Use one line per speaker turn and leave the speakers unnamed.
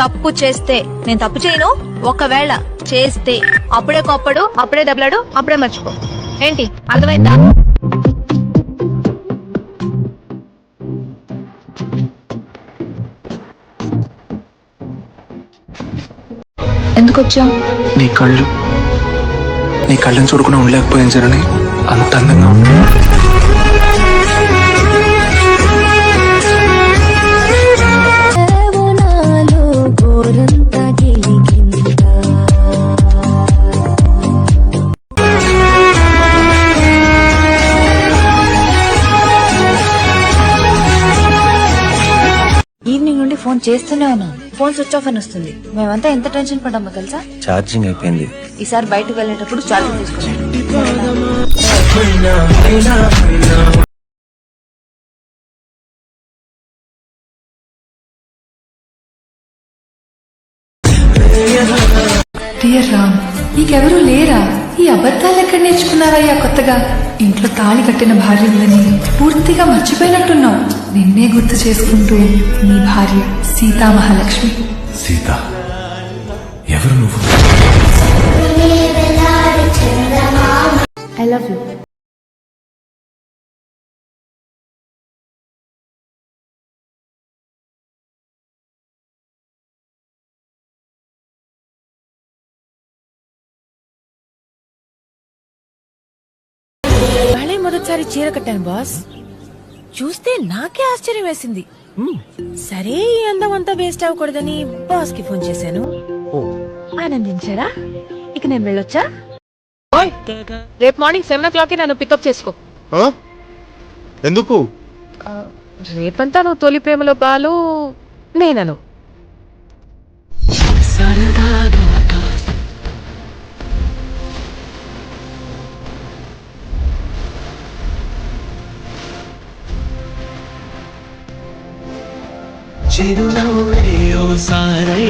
తప్పు చేస్తే నేను తప్పు చేయను, ఒకవేళ చేస్తే అప్పుడే కొప్పడు, అప్పుడే దెబ్బలాడు, అప్పుడే మర్చిపో. ఏంటి అర్థమైందా? ఎందుకు వచ్చావు?
నీ కళ్ళని చూడకుండా ఉండలేకపోయాను జరని, అంత అందంగా ఉంది.
ఈవినింగ్ నుండి ఫోన్ చేస్తూనే ఉన్నాం, ఫోన్ స్విచ్ ఆఫ్ అని వస్తుంది. మేమంతా ఎంత టెన్షన్ పడ్డామో తెలుసా?
ఛార్జింగ్ అయిపోయింది.
ఈసారి బయటకు వెళ్ళేటప్పుడు ఛార్జింగ్ తీసుకున్నాం.
డియర్ రామ్, నీకెవరూ లేరా? ఈ అబద్ధాలు ఎక్కడ నేర్చుకున్నావయ్యా కొత్తగా? ఇంట్లో తాళి కట్టిన భార్య ఉందని పూర్తిగా మర్చిపోయినట్టున్నావు. నిన్నే గుర్తు చేసుకుంటూ నీ భార్య సీతా మహాలక్ష్మి.
సీత, ఎవరు నువ్వు?
I love you.
మొదటిసారి చీర కట్టాను బాస్, చూస్తే నాకే ఆశ్చర్యం వేసింది. సరే ఈ అందం అంతా వేస్ట్ అవ్వకూడదని బాస్ కి ఫోన్ చేశాను. ఆనందించారా? ఇక నేను వెళ్ళొచ్చా? రేపు మార్నింగ్ 7 o'clock నన్ను పికప్ చేసుకో.
ఎందుకు?
రేపంతా నువ్వు తొలి ప్రేమలో బాలు, నేనను.
చిరునవ్వే ఓ సారై